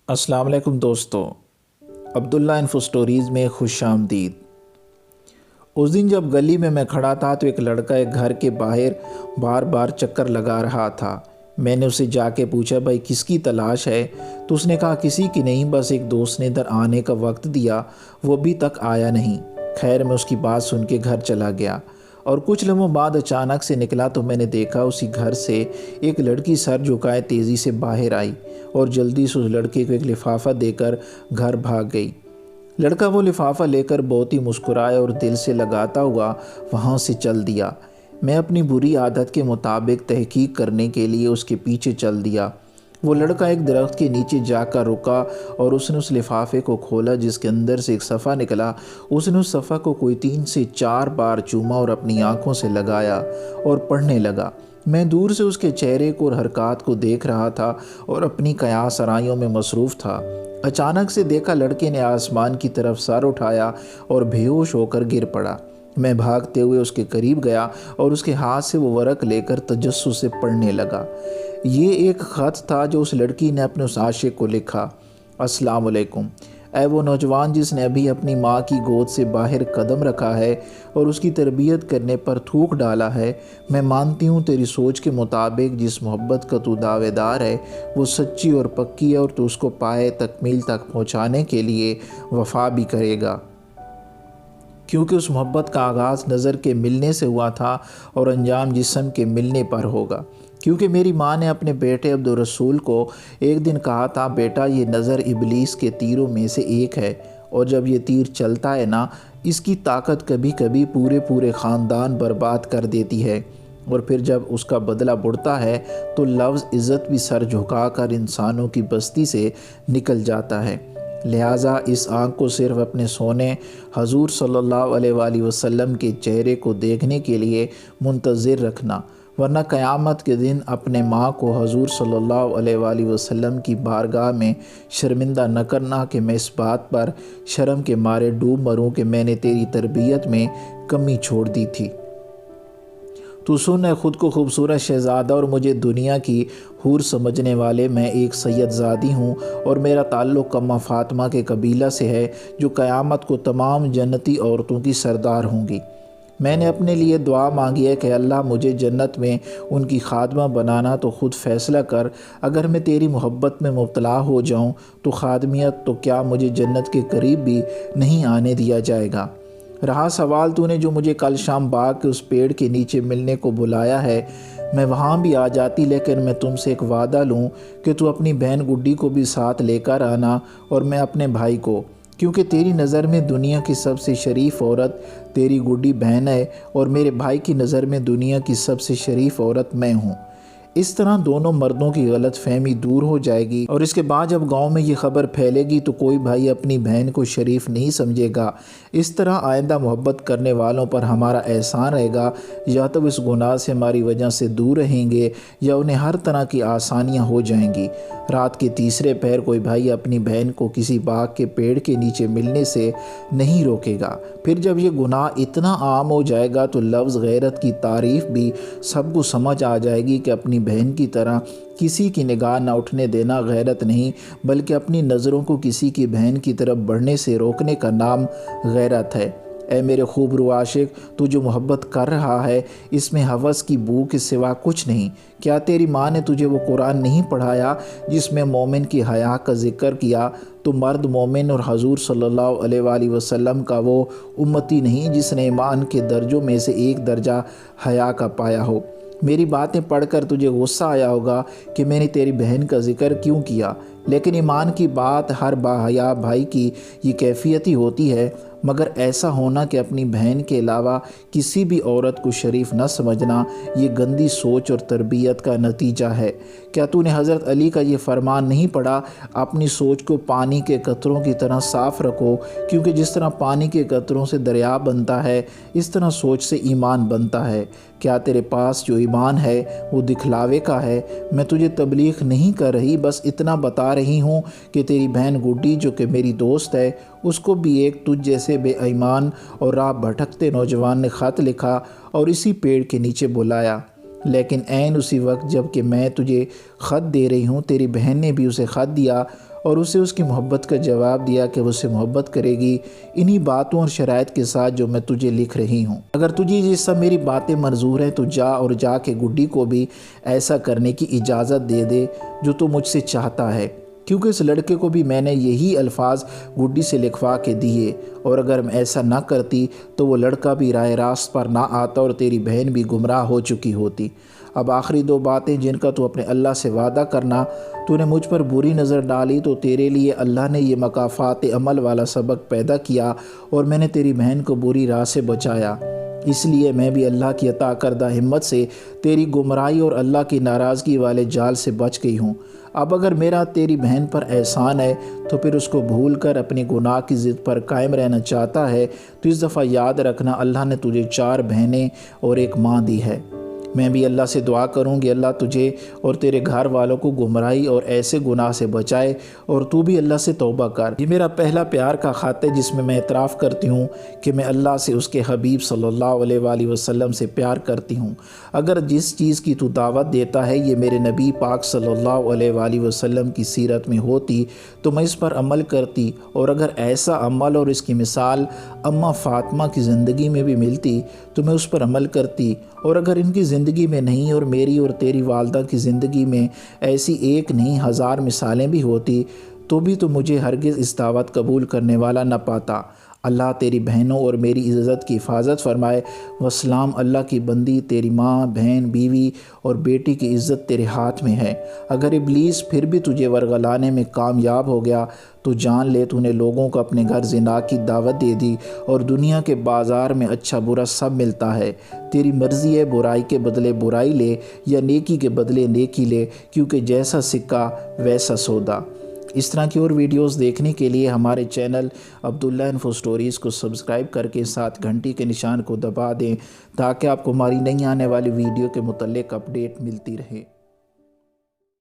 السلام علیکم دوستو، عبداللہ انفو سٹوریز میں خوش آمدید۔ اس دن جب گلی میں کھڑا تھا تو ایک لڑکا ایک گھر کے باہر بار بار چکر لگا رہا تھا۔ میں نے اسے جا کے پوچھا، بھائی کس کی تلاش ہے؟ تو اس نے کہا کسی کی نہیں، بس ایک دوست نے ادھر آنے کا وقت دیا، وہ ابھی تک آیا نہیں۔ خیر میں اس کی بات سن کے گھر چلا گیا اور کچھ لمحوں بعد اچانک سے نکلا تو میں نے دیکھا اسی گھر سے ایک لڑکی سر جھکائے تیزی سے باہر آئی اور جلدی سے اس لڑکے کو ایک لفافہ دے کر گھر بھاگ گئی۔ لڑکا وہ لفافہ لے کر بہت ہی مسکرایا اور دل سے لگاتا ہوا وہاں سے چل دیا۔ میں اپنی بری عادت کے مطابق تحقیق کرنے کے لیے اس کے پیچھے چل دیا۔ وہ لڑکا ایک درخت کے نیچے جا کر رکا اور اس نے اس لفافے کو کھولا جس کے اندر سے ایک صفحہ نکلا۔ اس نے اس صفحہ کو کوئی 3 سے 4 بار چوما اور اپنی آنکھوں سے لگایا اور پڑھنے لگا۔ میں دور سے اس کے چہرے کو اور حرکات کو دیکھ رہا تھا اور اپنی قیاس آرائیوں میں مصروف تھا۔ اچانک سے دیکھا لڑکے نے آسمان کی طرف سر اٹھایا اور بے ہوش ہو کر گر پڑا۔ میں بھاگتے ہوئے اس کے قریب گیا اور اس کے ہاتھ سے وہ ورق لے کر تجسس سے پڑھنے لگا۔ یہ ایک خط تھا جو اس لڑکی نے اپنے اس عاشق کو لکھا۔ السلام علیکم، اے وہ نوجوان جس نے ابھی اپنی ماں کی گود سے باہر قدم رکھا ہے اور اس کی تربیت کرنے پر تھوک ڈالا ہے، میں مانتی ہوں تیری سوچ کے مطابق جس محبت کا تو دعوے دار ہے وہ سچی اور پکی ہے اور تو اس کو پائے تکمیل تک پہنچانے کے لیے وفا بھی کرے گا، کیونکہ اس محبت کا آغاز نظر کے ملنے سے ہوا تھا اور انجام جسم کے ملنے پر ہوگا۔ کیونکہ میری ماں نے اپنے بیٹے عبدالرسول کو ایک دن کہا تھا، بیٹا یہ نظر ابلیس کے تیروں میں سے ایک ہے اور جب یہ تیر چلتا ہے نا، اس کی طاقت کبھی کبھی پورے خاندان برباد کر دیتی ہے، اور پھر جب اس کا بدلہ بڑھتا ہے تو لفظ عزت بھی سر جھکا کر انسانوں کی بستی سے نکل جاتا ہے۔ لہٰذا اس آنکھ کو صرف اپنے سونے حضور صلی اللہ علیہ وآلہ وسلم کے چہرے کو دیکھنے کے لیے منتظر رکھنا، ورنہ قیامت کے دن اپنے ماں کو حضور صلی اللہ علیہ وآلہ وسلم کی بارگاہ میں شرمندہ نہ کرنا کہ میں اس بات پر شرم کے مارے ڈوب مروں کہ میں نے تیری تربیت میں کمی چھوڑ دی تھی۔ تو سن، خود کو خوبصورت شہزادہ اور مجھے دنیا کی حور سمجھنے والے، میں ایک سید زادی ہوں اور میرا تعلق اماں فاطمہ کے قبیلہ سے ہے جو قیامت کو تمام جنتی عورتوں کی سردار ہوں گی۔ میں نے اپنے لیے دعا مانگی ہے کہ اللہ مجھے جنت میں ان کی خادمہ بنانا، تو خود فیصلہ کر، اگر میں تیری محبت میں مبتلا ہو جاؤں تو خادمیت تو کیا مجھے جنت کے قریب بھی نہیں آنے دیا جائے گا۔ رہا سوال تو نے جو مجھے کل شام باغ کے اس پیڑ کے نیچے ملنے کو بلایا ہے، میں وہاں بھی آ جاتی، لیکن میں تم سے ایک وعدہ لوں کہ تو اپنی بہن گڈی کو بھی ساتھ لے کر آنا اور میں اپنے بھائی کو، کیونکہ تیری نظر میں دنیا کی سب سے شریف عورت تیری گڈی بہن ہے اور میرے بھائی کی نظر میں دنیا کی سب سے شریف عورت میں ہوں۔ اس طرح دونوں مردوں کی غلط فہمی دور ہو جائے گی اور اس کے بعد جب گاؤں میں یہ خبر پھیلے گی تو کوئی بھائی اپنی بہن کو شریف نہیں سمجھے گا۔ اس طرح آئندہ محبت کرنے والوں پر ہمارا احسان رہے گا، یا تو اس گناہ سے ہماری وجہ سے دور رہیں گے یا انہیں ہر طرح کی آسانیاں ہو جائیں گی۔ رات کے تیسرے پہر کوئی بھائی اپنی بہن کو کسی باغ کے پیڑ کے نیچے ملنے سے نہیں روکے گا۔ پھر جب یہ گناہ اتنا عام ہو جائے گا تو لفظ غیرت کی تعریف بھی سب کو سمجھ آ جائے گی کہ اپنی بہن کی طرح کسی کی نگاہ نہ اٹھنے دینا غیرت نہیں، بلکہ اپنی نظروں کو کسی کی بہن کی طرف بڑھنے سے روکنے کا نام غیرت ہے۔ اے میرے خوبرو عاشق، تو جو محبت کر رہا ہے اس میں ہوس کی بو کے سوا کچھ نہیں۔ کیا تیری ماں نے تجھے وہ قرآن نہیں پڑھایا جس میں مومن کی حیا کا ذکر کیا؟ تو مرد مومن اور حضور صلی اللہ علیہ وآلہ وسلم کا وہ امتی نہیں جس نے ایمان کے درجوں میں سے ایک درجہ حیا کا پایا ہو؟ میری باتیں پڑھ کر تجھے غصہ آیا ہوگا کہ میں نے تیری بہن کا ذکر کیوں کیا، لیکن ایمان کی بات ہر باحیا بھائی کی یہ کیفیت ہی ہوتی ہے، مگر ایسا ہونا کہ اپنی بہن کے علاوہ کسی بھی عورت کو شریف نہ سمجھنا، یہ گندی سوچ اور تربیت کا نتیجہ ہے۔ کیا تو نے حضرت علی کا یہ فرمان نہیں پڑھا، اپنی سوچ کو پانی کے قطروں کی طرح صاف رکھو، کیونکہ جس طرح پانی کے قطروں سے دریا بنتا ہے اس طرح سوچ سے ایمان بنتا ہے۔ کیا تیرے پاس جو ایمان ہے وہ دکھلاوے کا ہے؟ میں تجھے تبلیغ نہیں کر رہی، بس اتنا بتا رہی ہوں کہ تیری بہن گڈی جو کہ میری دوست ہے، اس کو بھی ایک تجھ جیسے بے ایمان اور راہ بھٹکتے نوجوان نے خط لکھا اور اسی پیڑ کے نیچے بلایا، لیکن عین اسی وقت جب کہ میں تجھے خط دے رہی ہوں تیری بہن نے بھی اسے خط دیا اور اسے اس کی محبت کا جواب دیا کہ وہ اسے محبت کرے گی انہی باتوں اور شرائط کے ساتھ جو میں تجھے لکھ رہی ہوں۔ اگر تجھے یہ سب میری باتیں منظور ہیں تو جا کے گڈی کو بھی ایسا کرنے کی اجازت دے دے جو تو مجھ سے چاہتا ہے، کیونکہ اس لڑکے کو بھی میں نے یہی الفاظ گڈی سے لکھوا کے دیے، اور اگر میں ایسا نہ کرتی تو وہ لڑکا بھی راہ راست پر نہ آتا اور تیری بہن بھی گمراہ ہو چکی ہوتی۔ اب آخری دو باتیں جن کا تو اپنے اللہ سے وعدہ کرنا، تو نے مجھ پر بری نظر ڈالی تو تیرے لیے اللہ نے یہ مکافات عمل والا سبق پیدا کیا، اور میں نے تیری بہن کو بری راہ سے بچایا، اس لیے میں بھی اللہ کی عطا کردہ ہمت سے تیری گمراہی اور اللہ کی ناراضگی والے جال سے بچ گئی ہوں۔ اب اگر میرا تیری بہن پر احسان ہے تو پھر اس کو بھول کر اپنی گناہ کی ضد پر قائم رہنا چاہتا ہے تو اس دفعہ یاد رکھنا اللہ نے تجھے 4 بہنیں اور 1 ماں دی ہے۔ میں بھی اللہ سے دعا کروں گی اللہ تجھے اور تیرے گھر والوں کو گمراہی اور ایسے گناہ سے بچائے، اور تو بھی اللہ سے توبہ کر۔ یہ میرا پہلا پیار کا خط ہے جس میں میں اعتراف کرتی ہوں کہ میں اللہ سے، اس کے حبیب صلی اللہ علیہ وآلہ وسلم سے پیار کرتی ہوں۔ اگر جس چیز کی تو دعوت دیتا ہے یہ میرے نبی پاک صلی اللہ علیہ وآلہ وسلم کی سیرت میں ہوتی تو میں اس پر عمل کرتی، اور اگر ایسا عمل اور اس کی مثال اماں فاطمہ کی زندگی میں بھی ملتی تو میں اس پر عمل کرتی، اور اگر ان کی زندگی میں نہیں اور میری اور تیری والدہ کی زندگی میں ایسی 1 نہیں 1000 مثالیں بھی ہوتی تو بھی تو مجھے ہرگز اس دعوت قبول کرنے والا نہ پاتا۔ اللہ تیری بہنوں اور میری عزت کی حفاظت فرمائے۔ وسلام۔ اللہ کی بندی، تیری ماں، بہن، بیوی اور بیٹی کی عزت تیرے ہاتھ میں ہے۔ اگر ابلیس پھر بھی تجھے ورغلانے میں کامیاب ہو گیا تو جان لے تو نے لوگوں کو اپنے گھر زنا کی دعوت دے دی، اور دنیا کے بازار میں اچھا برا سب ملتا ہے۔ تیری مرضی ہے، برائی کے بدلے برائی لے یا نیکی کے بدلے نیکی لے، کیونکہ جیسا سکہ ویسا سودا۔ اس طرح کی اور ویڈیوز دیکھنے کے لیے ہمارے چینل عبداللہ انفو سٹوریز کو سبسکرائب کر کے ساتھ گھنٹی کے نشان کو دبا دیں تاکہ آپ کو ہماری نئی آنے والی ویڈیو کے متعلق اپڈیٹ ملتی رہے۔